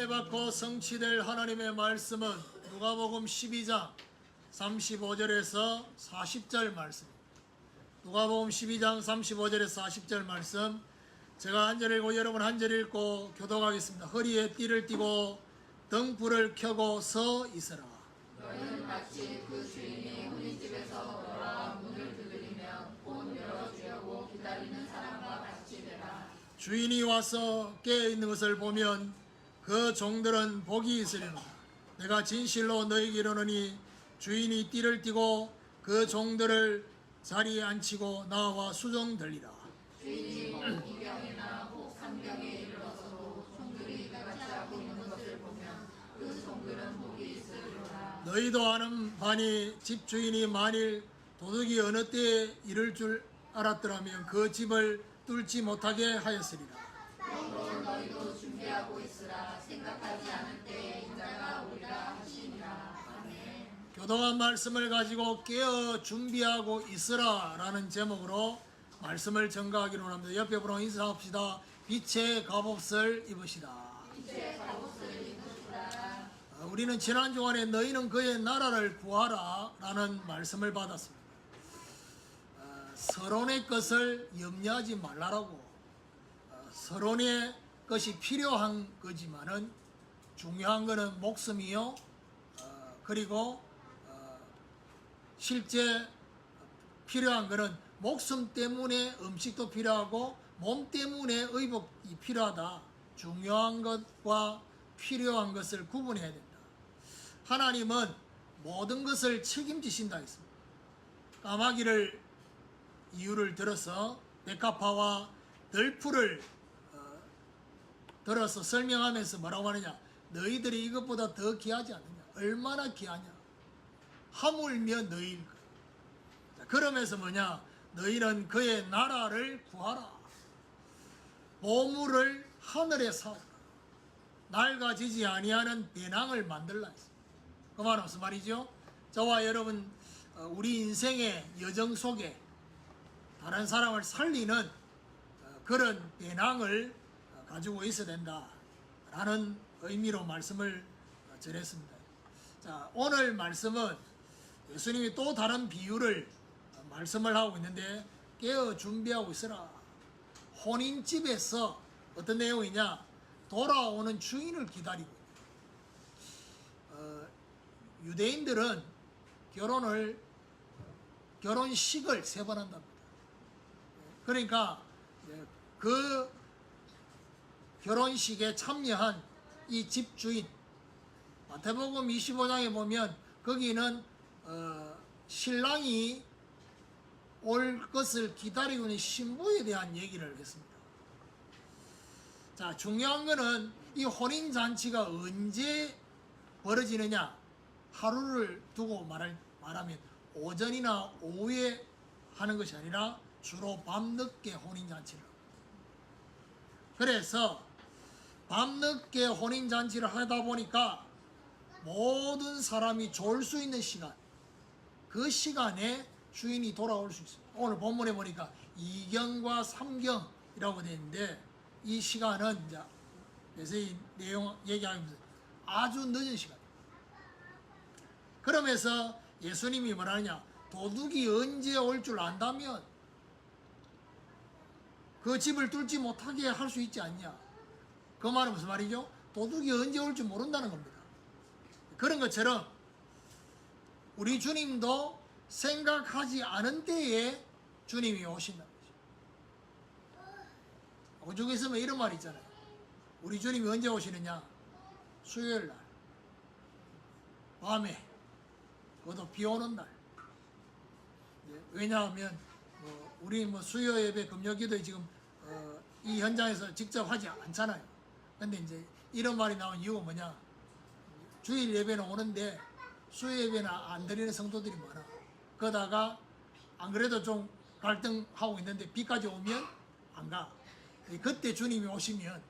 은혜 받고 성취될 하나님의 말씀은 누가복음 12장 35절에서 40절 말씀입니다. 누가복음 12장 35절에서 40절 말씀, 제가 한 절 읽고 여러분 한 절 읽고 교독하겠습니다. 허리에 띠를 띠고 등불을 켜고 서 있으라. 너희는 마치 그 주인이 혼인집에서 돌아와 문을 두드리며 곧 열어주려고 기다리는 사람과 같이 되라. 주인이 와서 깨어있는 것을 보면 그 종들은 복이 있으리로다. 내가 진실로 너희에게 이르노니 주인이 띠를 띠고 그 종들을 자리에 앉히고 나와 수종들리라. 주인이 혹 2병이나 혹 3병에 이르러서도 종들이 같이 하고 있는 것을 보면 그 종들은 복이 있으리로다. 너희도 아는 바니 집주인이 만일 도둑이 어느 때에 이를 줄 알았더라면 그 집을 뚫지 못하게 하였으리라. 그러므로 너희도 준비하고 있으라. 생각하지 않을 때에 인자가 오리라 하시니라. 아멘. 교독한 말씀을 가지고 깨어 준비하고 있으라 라는 제목으로 말씀을 전가하기로 합니다. 옆에 분랑 인사합시다. 빛의 갑옷을 입으시다. 빛의 갑옷을 입으시라. 우리는 지난 주간에 너희는 그의 나라를 구하라 라는 말씀을 받았습니다. 서론의 것을 염려하지 말라라고. 서론의 것이 필요한 거지만은 중요한 거는 목숨이요. 그리고 실제 필요한 거는 목숨 때문에 음식도 필요하고 몸 때문에 의복이 필요하다. 중요한 것과 필요한 것을 구분해야 된다. 하나님은 모든 것을 책임지신다 했습니다. 까마귀를 이유를 들어서 백합화와 덜풀을 들어서 설명하면서 뭐라고 하느냐, 너희들이 이것보다 더 귀하지 않느냐, 얼마나 귀하냐, 하물며 너희일 거야. 그러면서 뭐냐, 너희는 그의 나라를 구하라. 보물을 하늘에 사오라. 낡아지지 아니하는 배낭을 만들라 했습니다. 그 말은 무슨 말이죠? 저와 여러분, 우리 인생의 여정 속에 다른 사람을 살리는 그런 배낭을 가지고 있어야 된다 라는 의미로 말씀을 전했습니다. 자, 오늘 말씀은 예수님이 또 다른 비유를 말씀을 하고 있는데, 깨어 준비하고 있으라. 혼인집에서 어떤 내용이냐, 돌아오는 주인을 기다리고 있다. 유대인들은 결혼식을 3번 한답니다. 그러니까 그 결혼식에 참여한 이 집주인, 마태복음 25장에 보면 거기는 신랑이 올 것을 기다리고 있는 신부에 대한 얘기를 했습니다. 자, 중요한 거는 이 혼인잔치가 언제 벌어지느냐, 하루를 두고 말하면 오전이나 오후에 하는 것이 아니라 주로 밤늦게 혼인잔치를 합니다. 그래서 밤늦게 혼인잔치를 하다 보니까 모든 사람이 졸 수 있는 시간, 그 시간에 주인이 돌아올 수 있습니다. 오늘 본문에 보니까 2경과 3경이라고 되어 있는데, 이 시간은 이제 자세히 내용 얘기하면서 아주 늦은 시간입니다. 그러면서 예수님이 뭐라느냐, 도둑이 언제 올 줄 안다면 그 집을 뚫지 못하게 할 수 있지 않냐. 그 말은 무슨 말이죠? 도둑이 언제 올 줄 모른다는 겁니다. 그런 것처럼 우리 주님도 생각하지 않은 때에 주님이 오신다는 거죠. 오죽 있으면 이런 말이 있잖아요. 우리 주님이 언제 오시느냐? 수요일 날, 밤에, 그것도 비 오는 날. 왜냐하면 우리 수요 예배, 금요 기도에 지금 이 현장에서 직접 하지 않잖아요. 근데 이제 이런 말이 나온 이유가 뭐냐? 주일 예배는 오는데 수요 예배는 안 드리는 성도들이 많아. 그러다가 안 그래도 좀 갈등하고 있는데 비까지 오면 안 가. 그때 주님이 오시면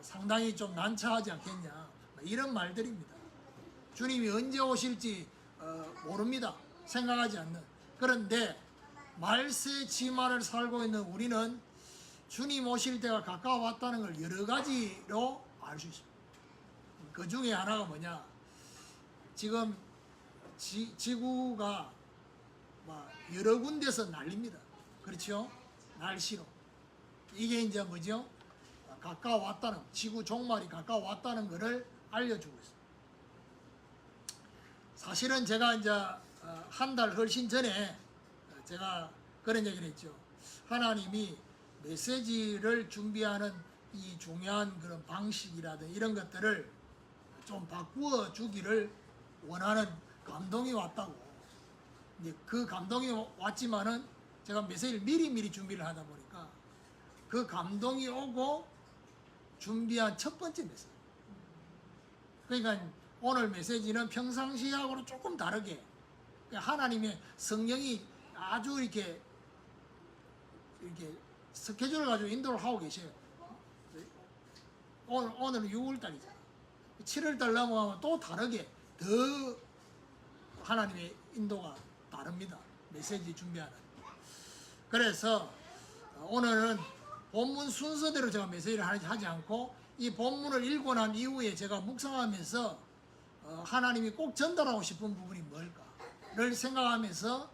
상당히 좀 난처하지 않겠냐, 이런 말들입니다. 주님이 언제 오실지 모릅니다. 생각하지 않는. 그런데 말세 지만을 살고 있는 우리는 주님 오실 때가 가까워왔다는 걸 여러 가지로 알 수 있습니다. 그 중에 하나가 뭐냐? 지금 지구가 막 여러 군데서 난립니다. 그렇죠? 날씨로. 이게 이제 뭐죠? 가까워왔다는, 지구 종말이 가까워왔다는 것을 알려주고 있습니다. 사실은 제가 이제 한 달 훨씬 전에 제가 그런 얘기를 했죠. 하나님이 메시지를 준비하는 이 중요한 그런 방식이라든 이런 것들을 좀 바꾸어 주기를 원하는 감동이 왔다고. 이제 그 감동이 왔지만은 제가 메시지를 미리 준비를 하다 보니까 그 감동이 오고 준비한 첫 번째 메시지. 그러니까 오늘 메시지는 평상시하고는 조금 다르게 하나님의 성령이 아주 이렇게 스케줄을 가지고 인도를 하고 계셔요. 오늘은 6월달이잖아. 7월달 넘어가면 또 다르게 더 하나님의 인도가 다릅니다. 메시지 준비하는. 그래서 오늘은 본문 순서대로 제가 메시지를 하지 않고 이 본문을 읽고 난 이후에 제가 묵상하면서 하나님이 꼭 전달하고 싶은 부분이 뭘까를 생각하면서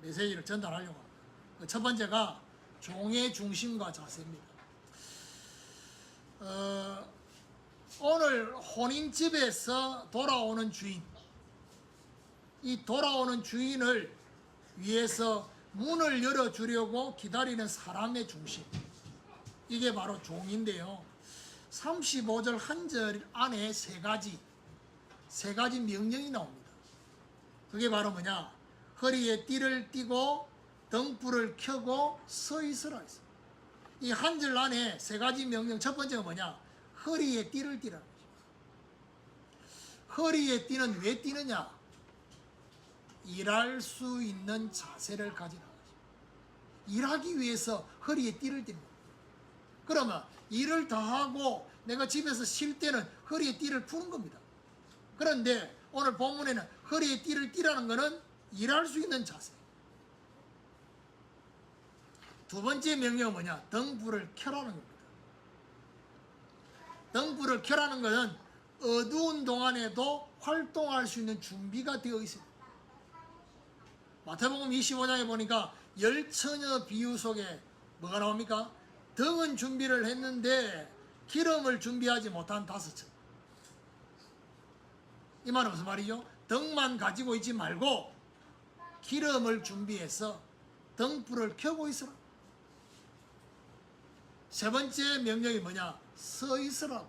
메시지를 전달하려고 합니다. 첫 번째가 종의 중심과 자세입니다. 오늘 혼인집에서 돌아오는 주인, 이 돌아오는 주인을 위해서 문을 열어주려고 기다리는 사람의 중심, 이게 바로 종인데요. 35절 한 절 안에 세 가지 명령이 나옵니다. 그게 바로 뭐냐? 허리에 띠를 띠고 등불을 켜고 서 있으라 했습니다. 이 한 절 안에 세 가지 명령, 첫 번째가 뭐냐? 허리에 띠를 띠라는 것입니다. 허리에 띠는 왜 띠느냐? 일할 수 있는 자세를 가지라는 것입니다. 일하기 위해서 허리에 띠를 띠는 겁니다. 그러면 일을 다 하고 내가 집에서 쉴 때는 허리에 띠를 푸는 겁니다. 그런데 오늘 본문에는 허리에 띠를 띠라는 것은 일할 수 있는 자세. 두 번째 명령은 뭐냐? 등불을 켜라는 겁니다. 등불을 켜라는 것은 어두운 동안에도 활동할 수 있는 준비가 되어 있습니다. 마태복음 25장에 보니까 열처녀 비유 속에 뭐가 나옵니까? 등은 준비를 했는데 기름을 준비하지 못한 5처녀. 이 말은 무슨 말이죠? 등만 가지고 있지 말고 기름을 준비해서 등불을 켜고 있으라. 세 번째 명령이 뭐냐? 서 있으라고.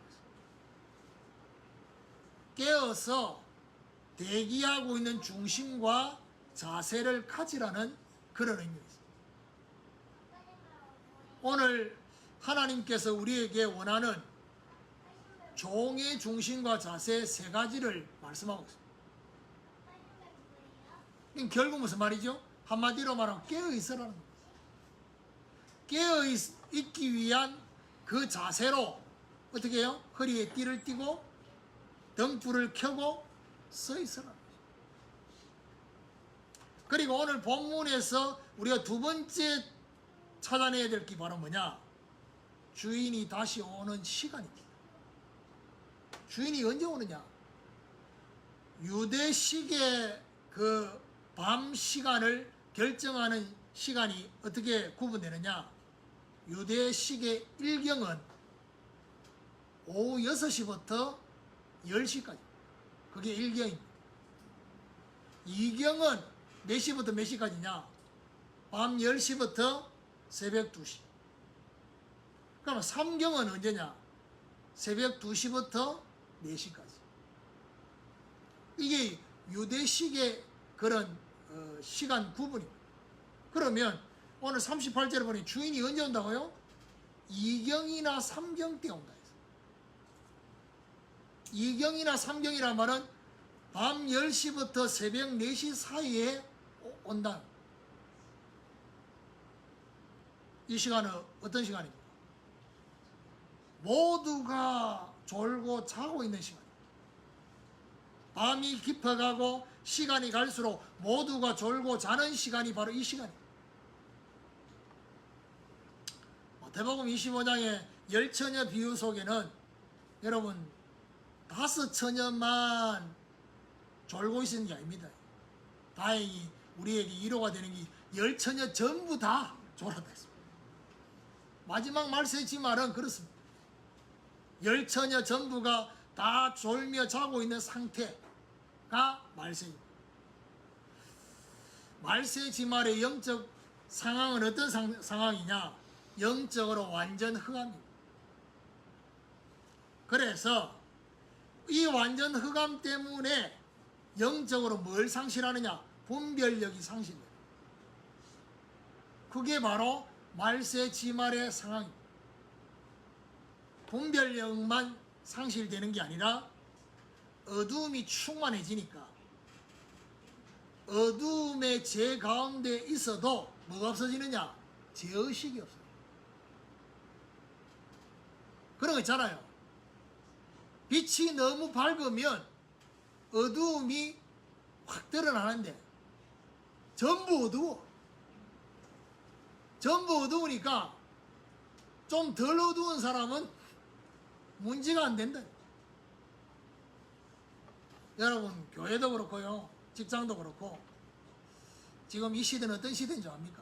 깨어서 대기하고 있는 중심과 자세를 가지라는 그런 의미입니다. 오늘 하나님께서 우리에게 원하는 종의 중심과 자세 세 가지를 말씀하고 있습니다. 결국 무슨 말이죠? 한마디로 말하면 깨어있으라는 겁니다. 깨어있기 위한 그 자세로 어떻게 해요? 허리에 띠를 띠고 등불을 켜고 서 있으라. 그리고 오늘 본문에서 우리가 두 번째 찾아내야 될 게 바로 뭐냐? 주인이 다시 오는 시간입니다. 주인이 언제 오느냐? 유대식의 그 밤 시간을 결정하는 시간이 어떻게 구분되느냐? 유대식의 일경은 오후 6시부터 10시까지. 그게 일경입니다. 이경은 몇 시부터 몇 시까지냐? 밤 10시부터 새벽 2시. 그러면 삼경은 언제냐? 새벽 2시부터 4시까지. 이게 유대식의 그런 시간 구분입니다. 그러면 오늘 38절에 보니 주인이 언제 온다고요? 이경이나 삼경 때 온다. 이경이나 삼경이란 말은 밤 10시부터 새벽 4시 사이에 온다. 이 시간은 어떤 시간입니까? 모두가 졸고 자고 있는 시간입니다. 밤이 깊어가고 시간이 갈수록 모두가 졸고 자는 시간이 바로 이 시간입니다. 마태복음 25장의 열처녀 비유 속에는 여러분 5처녀만 졸고 있었는 게 아닙니다. 다행히 우리에게 위로가 되는 게 10처녀 전부 다 졸았다 했습니다. 마지막 말세지 말은 그렇습니다. 10처녀 전부가 다 졸며 자고 있는 상태가 말세입니다. 말세지말의 영적 상황은 어떤 상황이냐? 영적으로 완전 흑암입니다. 그래서 이 완전 흑암 때문에 영적으로 뭘 상실하느냐? 분별력이 상실돼요. 그게 바로 말세지말의 상황입니다. 분별력만 상실되는 게 아니라 어두움이 충만해지니까 어두움의 제 가운데 있어도 뭐가 없어지느냐? 제의식이 없어요. 그런 거 있잖아요. 빛이 너무 밝으면 어두움이 확 드러나는데 전부 어두워. 전부 어두우니까 좀 덜 어두운 사람은 문제가 안 된다. 여러분, 교회도 그렇고요, 직장도 그렇고, 지금 이 시대는 어떤 시대인 줄 압니까?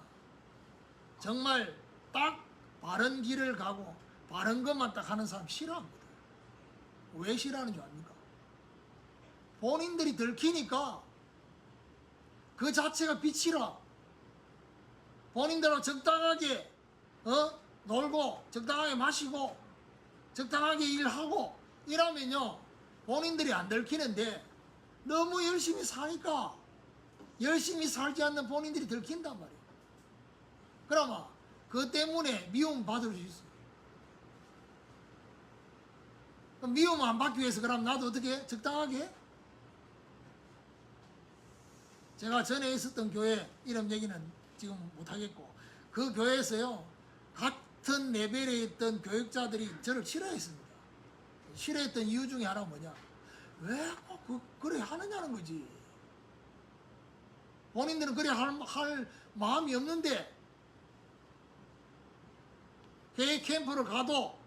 정말 딱 바른 길을 가고 바른 것만 딱 하는 사람 싫어합니다. 왜 싫어하는 줄 압니까? 본인들이 들키니까 그 자체가 빛이라. 본인들하고 적당하게 놀고 적당하게 마시고 적당하게 일하고 이러면요 본인들이 안 들키는데, 너무 열심히 사니까 열심히 살지 않는 본인들이 들킨단 말이에요. 그러면 그것 때문에 미움 받을 수 있어요. 그럼 미움 안 받기 위해서 그럼 나도 어떻게 해? 적당하게 해? 제가 전에 있었던 교회 이름 얘기는 지금 못하겠고, 그 교회에서요 같은 레벨에 있던 교육자들이 저를 싫어했습니다. 싫어했던 이유 중에 하나가 뭐냐? 왜 그래 하느냐는 거지. 본인들은 그래 할 마음이 없는데 해외 캠프를 가도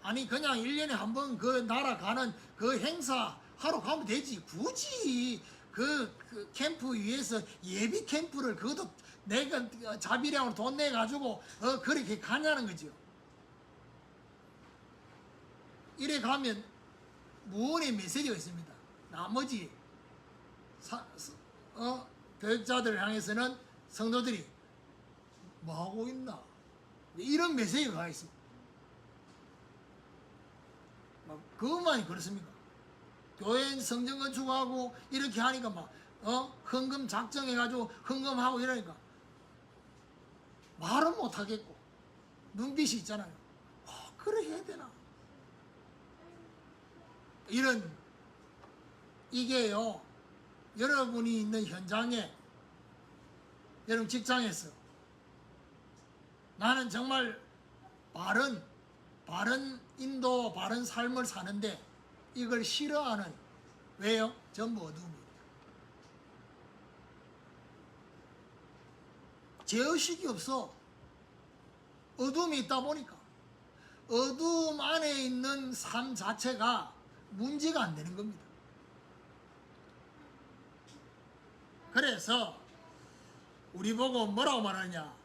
아니 그냥 1년에 한 번 그 나라 가는 그 행사 하러 가면 되지. 굳이 그 캠프 위에서 예비 캠프를 그것도 내가 자비량으로 돈 내 가지고 그렇게 가냐는 거죠. 이래 가면 무언의 메시지가 있습니다. 나머지 교육자들을 향해서는 성도들이 뭐 하고 있나 이런 메시지가 가 있습니다. 그것만이 그렇습니까? 교회 성전 건축하고 이렇게 하니까 막 헌금 작정해가지고 헌금하고 이러니까 말은 못하겠고 눈빛이 있잖아요. 그래 해야 되나? 이게요 여러분이 있는 현장에, 여러분 직장에서 나는 정말 바른 인도, 바른 삶을 사는데 이걸 싫어하는, 왜요? 전부 어두움입니다. 제의식이 없어. 어두움이 있다 보니까 어두움 안에 있는 삶 자체가 문제가 안 되는 겁니다. 그래서 우리 보고 뭐라고 말하냐?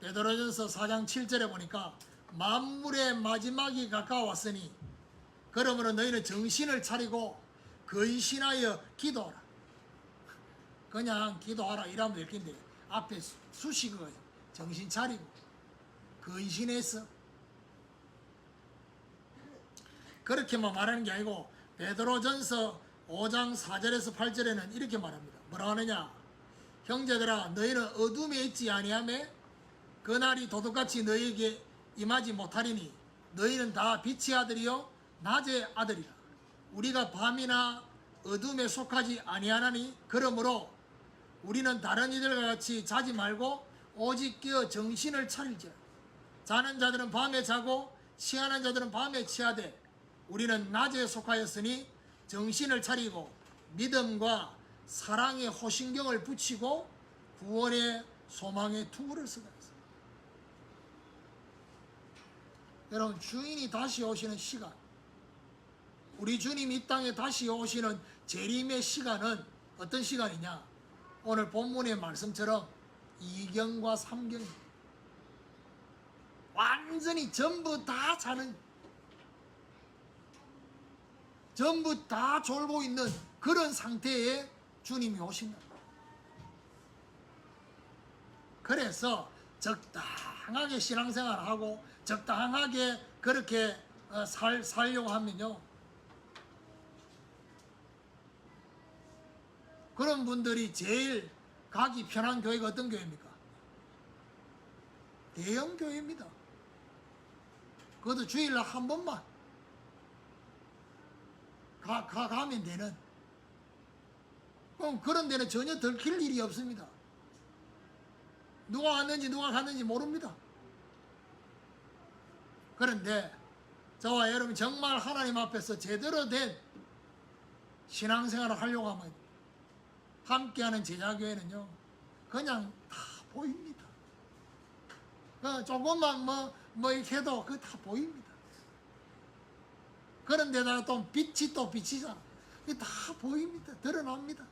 베드로전서 4장 7절에 보니까 만물의 마지막이 가까웠으니 그러므로 너희는 정신을 차리고 근신하여 기도하라. 그냥 기도하라 이러면 될 텐데 앞에 수식어가 정신 차리고 근신해서 그렇게만 말하는 게 아니고 베드로전서 5장 4절에서 8절에는 이렇게 말합니다. 뭐라 하느냐? 형제들아 너희는 어둠에 있지 아니하매 그날이 도둑같이 너희에게 임하지 못하리니 너희는 다 빛의 아들이요 낮의 아들이라. 우리가 밤이나 어둠에 속하지 아니하나니 그러므로 우리는 다른 이들과 같이 자지 말고 오직 깨어 정신을 차릴지어다. 자는 자들은 밤에 자고 취하는 자들은 밤에 취하되 우리는 낮에 속하였으니 정신을 차리고 믿음과 사랑의 호신경을 붙이고 구원의 소망의 투구를 쓰다 했습니다. 여러분 주인이 다시 오시는 시간, 우리 주님이 이 땅에 다시 오시는 재림의 시간은 어떤 시간이냐? 오늘 본문의 말씀처럼 2경과 3경 완전히 전부 다 자는, 전부 다 졸고 있는 그런 상태에 주님이 오신다. 그래서 적당하게 신앙생활을 하고 적당하게 그렇게 살려고 하면요, 그런 분들이 제일 가기 편한 교회가 어떤 교회입니까? 대형 교회입니다. 그것도 주일날 한 번만 가면 되는, 그럼 그런 데는 전혀 들킬 일이 없습니다. 누가 왔는지 누가 갔는지 모릅니다. 그런데 저와 여러분 정말 하나님 앞에서 제대로 된 신앙생활을 하려고 하면 함께하는 제자교회는요, 그냥 다 보입니다. 조금만 뭐 이렇게 해도 그거 다 보입니다. 그런데다가 또 빛이 또 빛이잖아. 이게 다 보입니다. 드러납니다.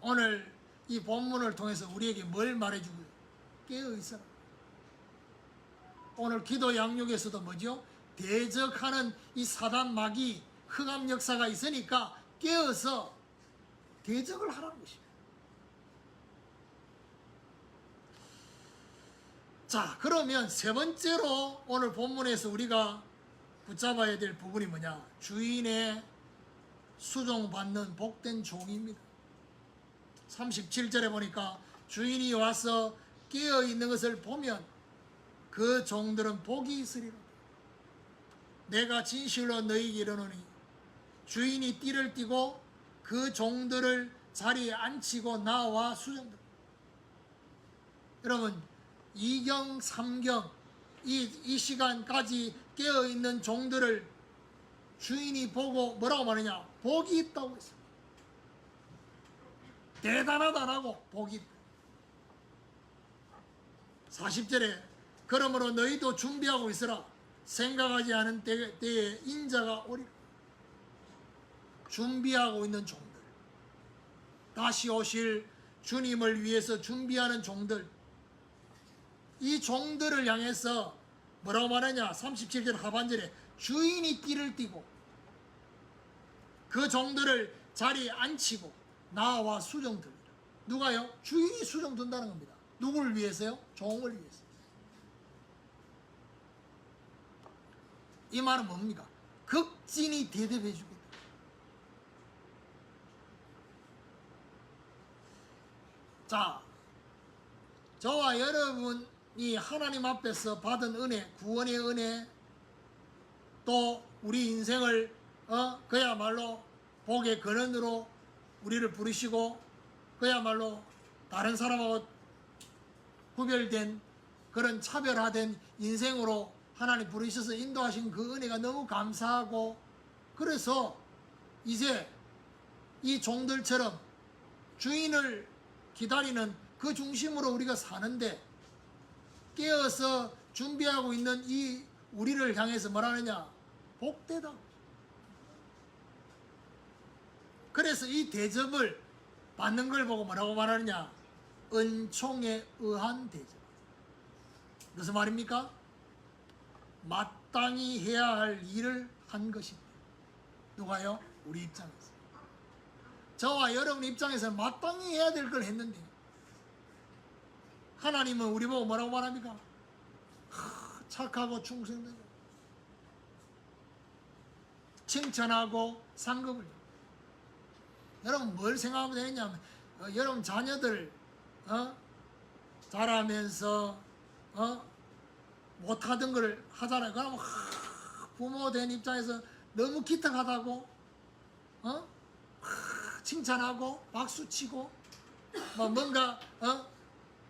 오늘 이 본문을 통해서 우리에게 뭘 말해주고요? 깨어있어라. 오늘 기도 양육에서도 뭐죠? 대적하는 이 사단 마귀 흑암 역사가 있으니까 깨어서 대적을 하라는 것입니다. 자, 그러면 세 번째로 오늘 본문에서 우리가 붙잡아야 될 부분이 뭐냐? 주인의 수종받는 복된 종입니다. 37절에 보니까 주인이 와서 깨어있는 것을 보면 그 종들은 복이 있으리라. 내가 진실로 너희에게 이르노니 주인이 띠를 띠고 그 종들을 자리에 앉히고 나와 수종들. 여러분 2경 3경 이 시간까지 깨어있는 종들을 주인이 보고 뭐라고 말하냐? 복이 있다고 했어요. 대단하다라고 복이 있다. 40절에 그러므로 너희도 준비하고 있으라. 생각하지 않은 때에 인자가 오리라. 준비하고 있는 종들, 다시 오실 주님을 위해서 준비하는 종들, 이 종들을 향해서 뭐라고 말하냐? 37절 하반절에 주인이 띠를 띠고 그 종들을 자리에 앉히고 나와 수종듭니다. 누가요? 주인이 수종든다는 겁니다. 누구를 위해서요? 종을 위해서. 이 말은 뭡니까? 극진히 대접해 주겠다. 자, 저와 여러분이 하나님 앞에서 받은 은혜, 구원의 은혜, 또 우리 인생을 그야말로 복의 근원으로 우리를 부르시고 그야말로 다른 사람하고 구별된 그런 차별화된 인생으로 하나님 부르셔서 인도하신 그 은혜가 너무 감사하고, 그래서 이제 이 종들처럼 주인을 기다리는 그 중심으로 우리가 사는데 깨어서 준비하고 있는 이 우리를 향해서 뭐라느냐? 복되다. 그래서 이 대접을 받는 걸 보고 뭐라고 말하느냐? 은총에 의한 대접. 무슨 말입니까? 마땅히 해야 할 일을 한 것입니다. 누가요? 우리 입장에서. 저와 여러분 입장에서는 마땅히 해야 될 걸 했는데 하나님은 우리 보고 뭐라고 말합니까? 착하고 충성되고 칭찬하고 상급을. 여러분 뭘 생각하면 되느냐면 여러분 자녀들 잘하면서 못하던 걸 하잖아요. 그러면 부모 된 입장에서 너무 기특하다고 칭찬하고 박수치고 뭔가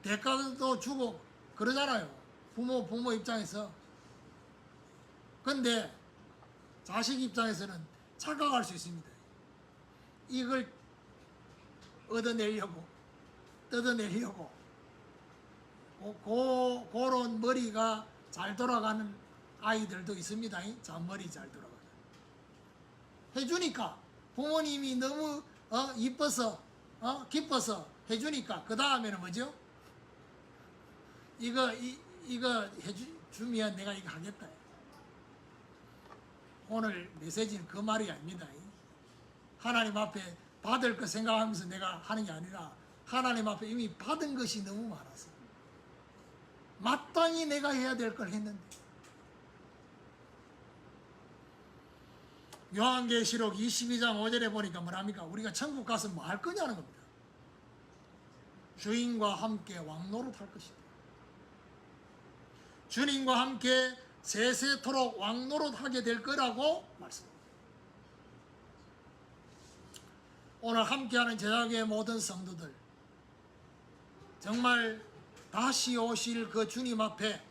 대가도 주고 그러잖아요. 부모 입장에서. 근데 자식 입장에서는 착각할 수 있습니다. 이걸 얻어내려고 뜯어내려고 그런 머리가 잘 돌아가는 아이들도 있습니다. 잔머리 잘 돌아가는. 해주니까 부모님이 너무 이뻐서 기뻐서 해주니까 그 다음에는 뭐죠? 이거 해주면 내가 이거 하겠다. 오늘 메시지는 그 말이 아닙니다. 하나님 앞에 받을 거 생각하면서 내가 하는 게 아니라 하나님 앞에 이미 받은 것이 너무 많아서 마땅히 내가 해야 될 걸 했는데. 요한계시록 22장 5절에 보니까 뭐랍니까? 우리가 천국 가서 뭐 할 거냐는 겁니다. 주인과 함께 왕노릇 할 것이다. 주님과 함께 세세토록 왕노릇 하게 될 거라고 말씀합니다. 오늘 함께하는 제자교회 모든 성도들, 정말 다시 오실 그 주님 앞에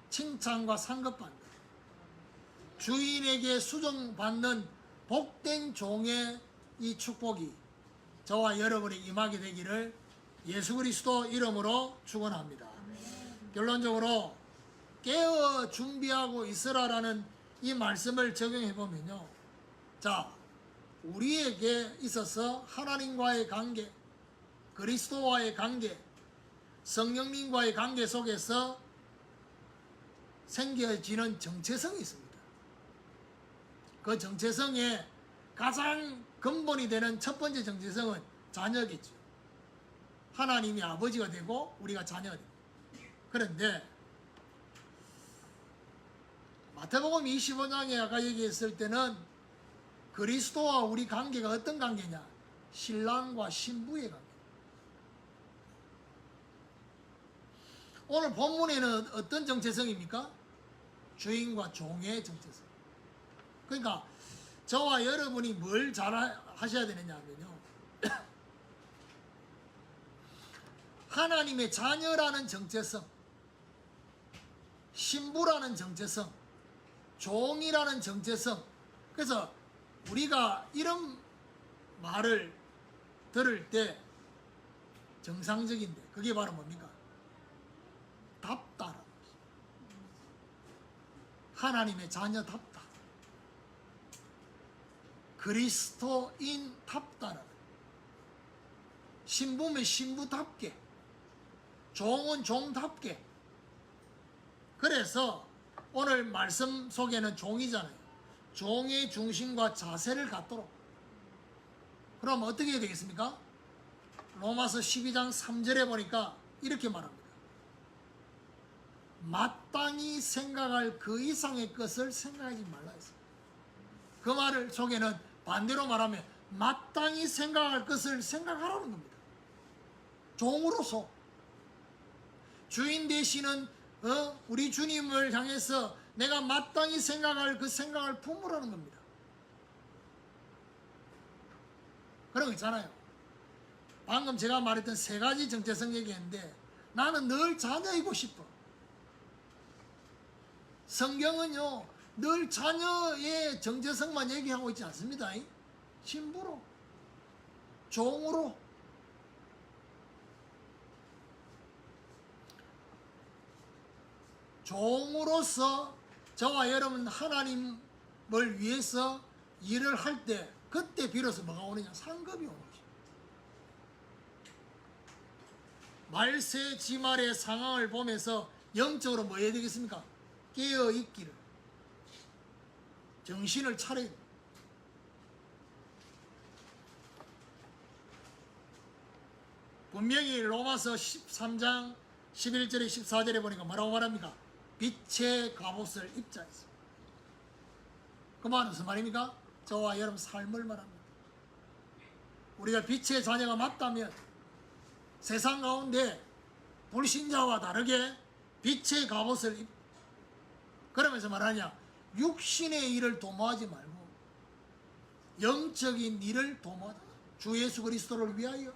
칭찬과 상급받는, 주인에게 수정받는 복된 종의 이 축복이 저와 여러분이 임하게 되기를 예수 그리스도 이름으로 축원합니다. 결론적으로 깨어 준비하고 있으라라는 이 말씀을 적용해 보면요, 자, 우리에게 있어서 하나님과의 관계, 그리스도와의 관계, 성령님과의 관계 속에서 생겨지는 정체성이 있습니다. 그 정체성의 가장 근본이 되는 첫 번째 정체성은 자녀겠죠. 하나님이 아버지가 되고 우리가 자녀가 됩니다. 그런데 마태복음 25장에 아까 얘기했을 때는 그리스도와 우리 관계가 어떤 관계냐? 신랑과 신부의 관계. 오늘 본문에는 어떤 정체성입니까? 주인과 종의 정체성. 그러니까 저와 여러분이 뭘 잘 하셔야 되느냐 하면요, 하나님의 자녀라는 정체성, 신부라는 정체성, 종이라는 정체성. 그래서 우리가 이런 말을 들을 때 정상적인데 그게 바로 뭡니까? 답다라는 것이. 하나님의 자녀답다. 그리스도인답다라는. 신부면 신부답게, 종은 종답게. 그래서 오늘 말씀 속에는 종이잖아요. 종의 중심과 자세를 갖도록. 그럼 어떻게 해야 되겠습니까? 로마서 12장 3절에 보니까 이렇게 말합니다. 마땅히 생각할 그 이상의 것을 생각하지 말라 했습니다. 그 말을 속에는 반대로 말하면 마땅히 생각할 것을 생각하라는 겁니다. 종으로서 주인 되시는 우리 주님을 향해서 내가 마땅히 생각할 그 생각을 품으라는 겁니다. 그런 거 있잖아요. 방금 제가 말했던 세 가지 정체성 얘기했는데 나는 늘 자녀이고 싶어. 성경은요, 늘 자녀의 정체성만 얘기하고 있지 않습니다. 신부로, 종으로. 종으로서 저와 여러분 하나님을 위해서 일을 할 때 그때 비로소 뭐가 오느냐? 상급이 오는 것입니다. 말세 지말의 상황을 보면서 영적으로 뭐 해야 되겠습니까? 깨어있기를, 정신을 차려야 됩니다. 분명히 로마서 13장 11절에 14절에 보니까 뭐라고 말합니까? 빛의 갑옷을 입자 했습니다. 그 말은 무슨 말입니까? 저와 여러분 삶을 말합니다. 우리가 빛의 자녀가 맞다면 세상 가운데 불신자와 다르게 빛의 갑옷을 입. 그러면서 말하냐? 육신의 일을 도모하지 말고 영적인 일을 도모하자. 주 예수 그리스도를 위하여.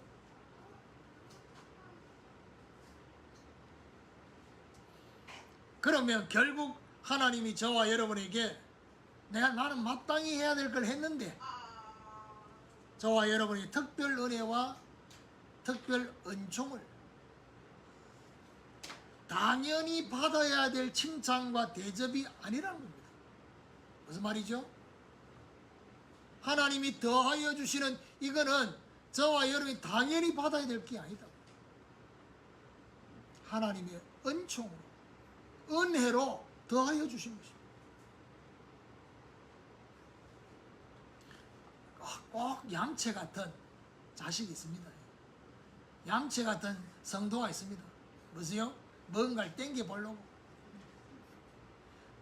그러면 결국 하나님이 저와 여러분에게 나는 마땅히 해야 될 걸 했는데 저와 여러분이 특별 은혜와 특별 은총을 더 당연히 받아야 될 칭찬과 대접이 아니라는 겁니다. 무슨 말이죠? 하나님이 더하여 주시는 이거는 저와 여러분이 당연히 받아야 될 게 아니다. 하나님의 은총으로, 은혜로 더하여 주신 것입니다. 꼭 양채 같은 자식이 있습니다. 양채 같은 성도가 있습니다. 뭐세요? 뭔가를 땡겨보려고,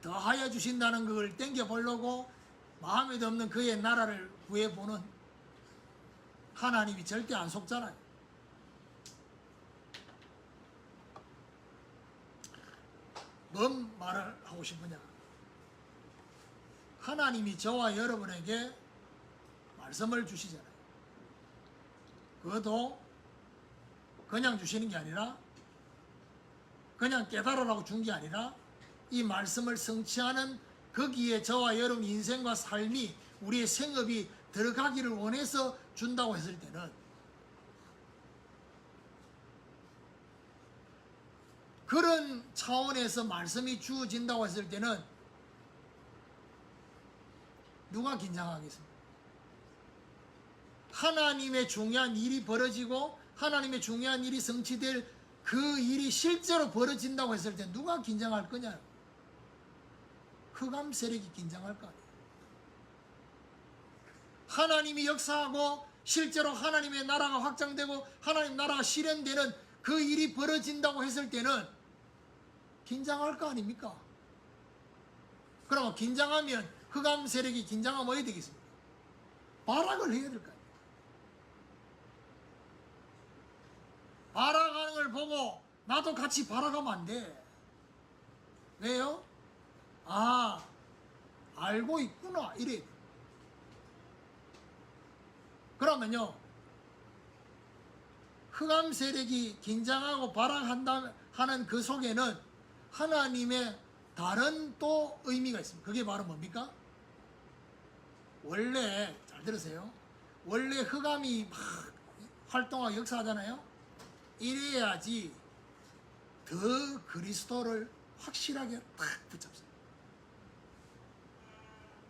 더하여 주신다는 걸 땡겨보려고 마음에도 없는 그의 나라를 구해보는 하나님이 절대 안 속잖아요. 뭔 말을 하고 싶으냐? 하나님이 저와 여러분에게 말씀을 주시잖아요. 그것도 그냥 주시는 게 아니라, 그냥 깨달으라고 준 게 아니라, 이 말씀을 성취하는 거기에 저와 여러분 인생과 삶이, 우리의 생업이 들어가기를 원해서 준다고 했을 때는, 그런 차원에서 말씀이 주어진다고 했을 때는 누가 긴장하겠습니까? 하나님의 중요한 일이 벌어지고 하나님의 중요한 일이 성취될 그 일이 실제로 벌어진다고 했을 때 누가 긴장할 거냐? 흑암 세력이 긴장할 거 아니에요. 하나님이 역사하고 실제로 하나님의 나라가 확장되고 하나님 나라가 실현되는 그 일이 벌어진다고 했을 때는 긴장할 거 아닙니까? 그러면 긴장하면, 흑암 세력이 긴장하면 어떻게 되겠습니까? 발악을 해야 될 거 아닙니까? 발악하는 걸 보고 나도 같이 발악하면 안 돼. 왜요? 아, 알고 있구나, 이래. 그러면요, 흑암 세력이 긴장하고 발악한다 하는 그 속에는 하나님의 다른 또 의미가 있습니다. 그게 바로 뭡니까? 원래, 잘 들으세요, 원래 흑암이 막 활동하고 역사하잖아요. 이래야지 더 그리스도를 확실하게 딱 붙잡습니다.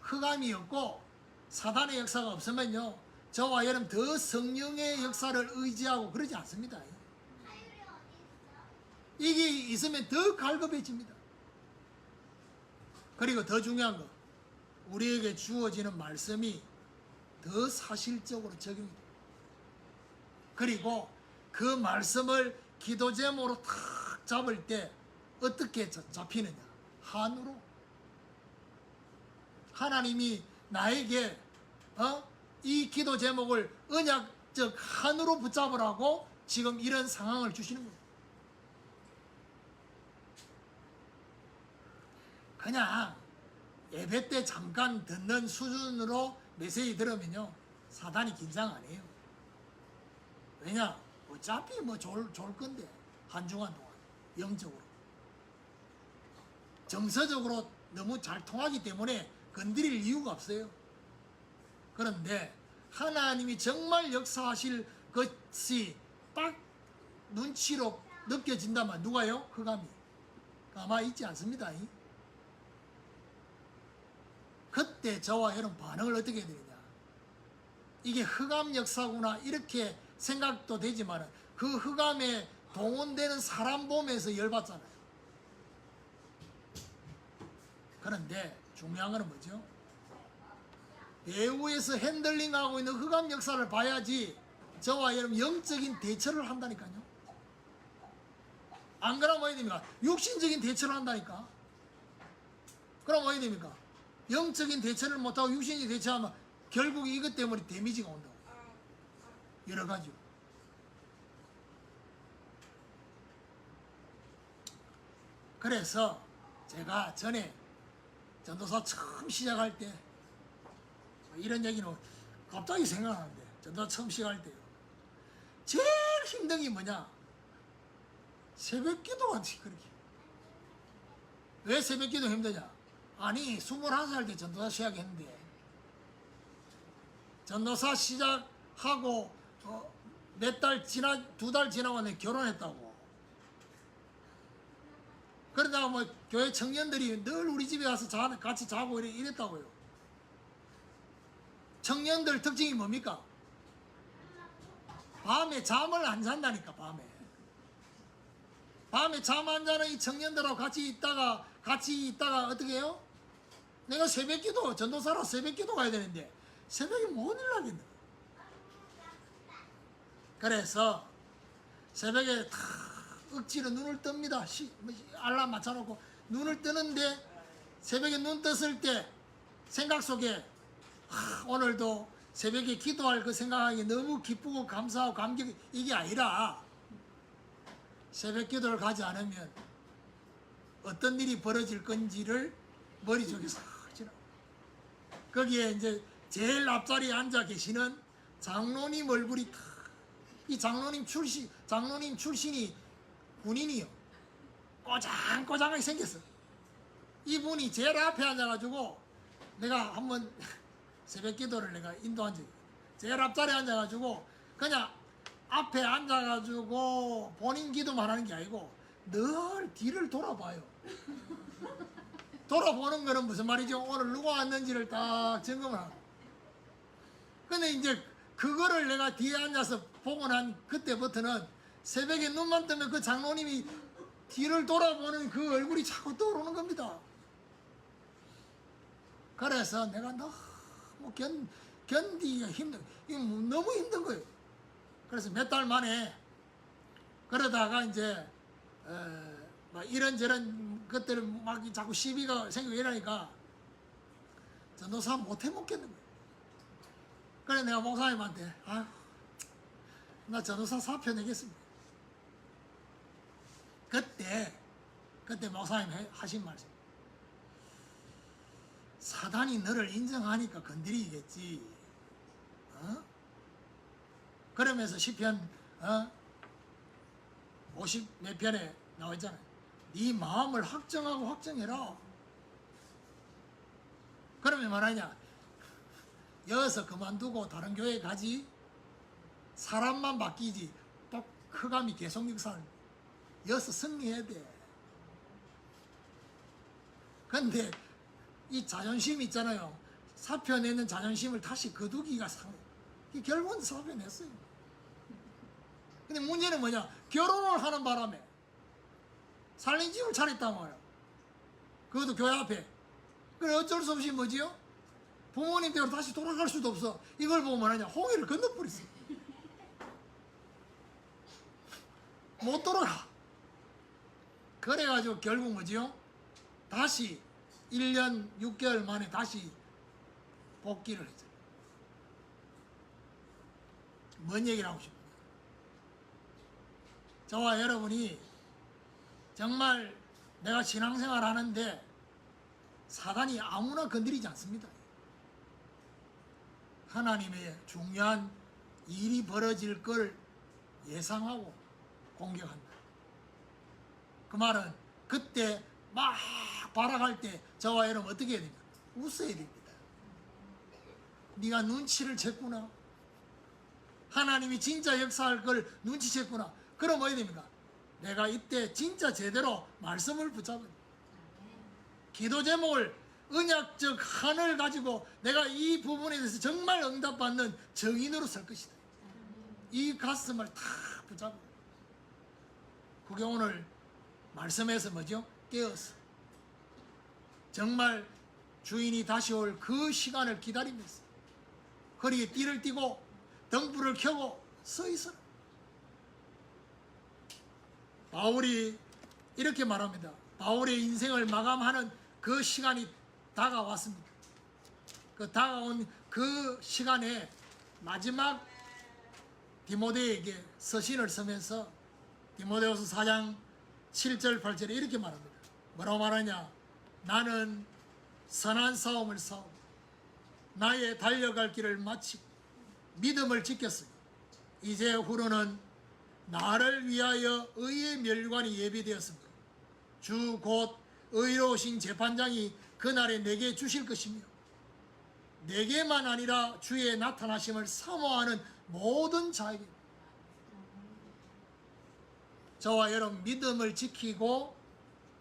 흑암이 없고 사단의 역사가 없으면요, 저와 여러분 더 성령의 역사를 의지하고 그러지 않습니다. 이게 있으면 더 갈급해집니다. 그리고 더 중요한 거, 우리에게 주어지는 말씀이 더 사실적으로 적용이 됩니다. 그리고 그 말씀을 기도 제목으로 탁 잡을 때 어떻게 잡히느냐? 한으로. 하나님이 나에게 이 기도 제목을 언약적 한으로 붙잡으라고 지금 이런 상황을 주시는 거예요. 그냥 예배 때 잠깐 듣는 수준으로 메시지 들으면요, 사단이 긴장 안 해요. 왜냐? 어차피 뭐 좋을 건데, 한 주간 동안 영적으로 정서적으로 너무 잘 통하기 때문에 건드릴 이유가 없어요. 그런데 하나님이 정말 역사하실 것이 딱 눈치로 느껴진다면 누가요? 흑암이 가만히 있지 않습니다. 그때 저와 여러분 반응을 어떻게 해야 되느냐? 이게 흑암 역사구나 이렇게 생각도 되지만 그 흑암에 동원되는 사람 보면서 열받잖아요. 그런데 중요한 건 뭐죠? 배후에서 핸들링하고 있는 흑암 역사를 봐야지 저와 여러분 영적인 대처를 한다니까요. 안 그러면 뭐 해야 됩니까? 육신적인 대처를 한다니까. 그럼 뭐 해야 됩니까? 영적인 대처를 못하고 육신적인 대처하면 결국 이것 때문에 데미지가 온다고. 여러 가지로. 그래서 제가 전에 전도사 처음 시작할 때 이런 얘기는 갑자기 생각나는데, 전도사 처음 시작할 때요, 제일 힘든 게 뭐냐? 새벽 기도가 그렇게. 왜 새벽 기도 힘드냐? 아니 21살 때 전도사 시작했는데 전도사 시작하고 몇 달 지나, 2달 지나고 내가 결혼했다고. 그러다가 뭐 교회 청년들이 늘 우리 집에 와서 같이 자고 이랬다고요. 청년들 특징이 뭡니까? 밤에 잠을 안 잔다니까. 밤에 잠 안 자는 이 청년들하고 같이 있다가 어떻게 해요? 내가 새벽기도 전도사로 새벽기도 가야 되는데 새벽에 못 일어나겠네. 그래서 새벽에 다 억지로 눈을 뜹니다. 알람 맞춰놓고 눈을 뜨는데 새벽에 눈 떴을 때 생각 속에 오늘도 새벽에 기도할 그 생각하기 너무 기쁘고 감사하고 감격 이게 아니라 새벽 기도를 가지 않으면 어떤 일이 벌어질 건지를 머릿속에 싹 지나고 거기에 이제 제일 앞자리에 앉아 계시는 장로님 얼굴이 이 장로님 출신이 군인이요. 꼬장꼬장하게 생겼어. 이분이 제일 앞에 앉아가지고 내가 한번 새벽 기도를 내가 인도한 적이 제일 앞자리에 앉아가지고 그냥 앞에 앉아가지고 본인 기도만 하는 게 아니고 늘 뒤를 돌아봐요. 돌아보는 거는 무슨 말이죠? 오늘 누가 왔는지를 딱 점검을 하고. 근데 이제 그거를 내가 뒤에 앉아서 보고 난 그때부터는 새벽에 눈만 뜨면 그 장로님이 뒤를 돌아보는 그 얼굴이 자꾸 떠오르는 겁니다. 그래서 내가 너무 견디기가 이거 너무 힘든 거예요. 그래서 몇 달 만에 그러다가 이제 막 이런저런 것들 막 자꾸 시비가 생기고 이러니까 전도사 못해 먹겠는 거예요. 그래 내가 목사님한테 나 전도사 사표 내겠습니다. 그때 목사님 하신 말씀, 사단이 너를 인정하니까 건드리겠지. 그러면서 시편 50 몇 편에 나와 있잖아요. 네 마음을 확정하고 확정해라. 그러면 말하냐, 여기서 그만두고 다른 교회 가지, 사람만 바뀌지 또 흑암이 계속 역사를 여기서 승리해야 돼. 근데 이 자존심 있잖아요. 사표 내는 자존심을 다시 거두기가 상해. 결국은 사표 냈어요. 근데 문제는 뭐냐, 결혼을 하는 바람에 살림집을 차렸단 말이야. 그것도 교회 앞에. 그래 어쩔 수 없이 뭐지요? 부모님 댁으로 다시 돌아갈 수도 없어. 이걸 보고 뭐하냐, 홍해를 건너버렸어. 못 돌아가. 그래가지고 결국 뭐지요? 다시 1년 6개월 만에 다시 복귀를 했죠. 뭔 얘기를 하고 싶어요? 저와 여러분이 정말 내가 신앙생활 하는데 사단이 아무나 건드리지 않습니다. 하나님의 중요한 일이 벌어질 걸 예상하고 공격한다. 그 말은 그때 막 발악할 때 저와 여러분 어떻게 해야 됩니까? 웃어야 됩니다. 네가 눈치를 챘구나. 하나님이 진짜 역사할 걸 눈치챘구나. 그럼 뭐 해야 됩니까? 내가 이때 진짜 제대로 말씀을 붙잡은 기도 제목을 언약적 한을 가지고 내가 이 부분에 대해서 정말 응답받는 정인으로 설 것이다. 이 가슴을 다 붙잡고 그게 오늘 말씀에서 뭐죠? 깨었어. 정말 주인이 다시 올 그 시간을 기다리면서 허리에 띠를 띠고 등불을 켜고 서 있어라. 바울이 이렇게 말합니다. 바울의 인생을 마감하는 그 시간이 다가왔습니다. 그 다가온 그 시간에 마지막 디모데에게 서신을 쓰면서 디모데후서 4장 7절 8절에 이렇게 말합니다. 뭐라고 말하냐? 나는 선한 싸움을 싸우고 나의 달려갈 길을 마치고 믿음을 지켰으니 이제 후로는 나를 위하여 의의 멸관이 예비되었습니다. 주 곧 의로우신 재판장이 그날에 내게 주실 것이며 내게만 아니라 주의 나타나심을 사모하는 모든 자에게 저와 여러분 믿음을 지키고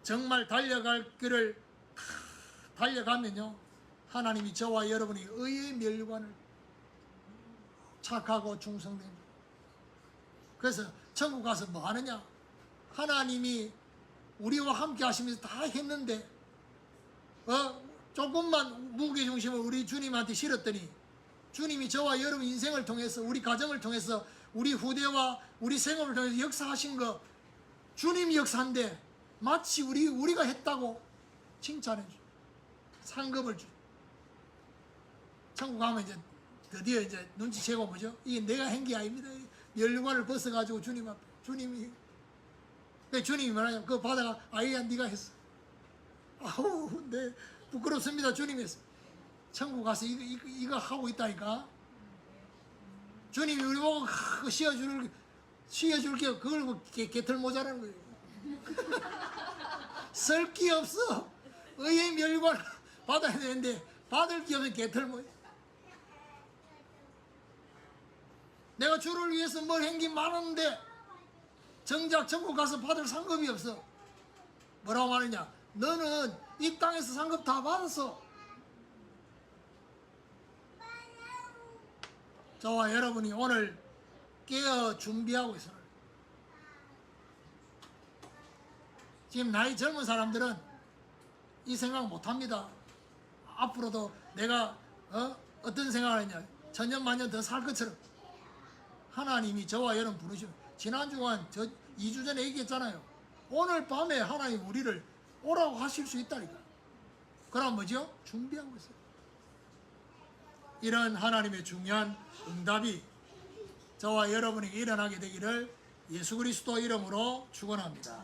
정말 달려갈 길을 달려가면요, 하나님이 저와 여러분이 의의 멸관을 착하고 충성됩니다. 그래서 천국 가서 뭐 하느냐? 하나님이 우리와 함께 하시면서 다 했는데 조금만 무게중심을 우리 주님한테 실었더니 주님이 저와 여러분 인생을 통해서, 우리 가정을 통해서, 우리 후대와 우리 생업을 통해서 역사하신 거, 주님이 역사한데 마치 우리가 했다고 칭찬해 줘, 상급을 줘. 천국 가면 이제 드디어 이제 눈치채고 뭐죠? 이게 내가 한 게 아닙니다. 멸관을 벗어가지고 주님 앞에, 주님이 뭐라냐? 그거 받아가, 아이야 네가 했어. 아우, 네 부끄럽습니다. 주님이 했어. 천국 가서 이거 하고 있다니까. 주님이 우리 보고 씌워줄게요. 그걸 뭐 개털 모자라는 거예요. 쓸 게 없어. 의의 멸관 받아야 되는데 받을 게 없는 개털 모자. 내가 주를 위해서 뭘 한 게 많은데 정작 천국 가서 받을 상급이 없어. 뭐라고 말하냐? 너는 이 땅에서 상급 다 받았어. 저와 여러분이 오늘 깨어 준비하고 있어요. 지금 나이 젊은 사람들은 이 생각 못합니다. 앞으로도 내가 어떤 생각을 했냐, 천년만년 더 살 것처럼. 하나님이 저와 여러분 부르시면, 지난주간 2주 전에 얘기했잖아요. 오늘 밤에 하나님 우리를 오라고 하실 수 있다니까. 그럼 뭐죠? 준비하고 있어요. 이런 하나님의 중요한 응답이 저와 여러분에게 일어나게 되기를 예수 그리스도 이름으로 축원합니다.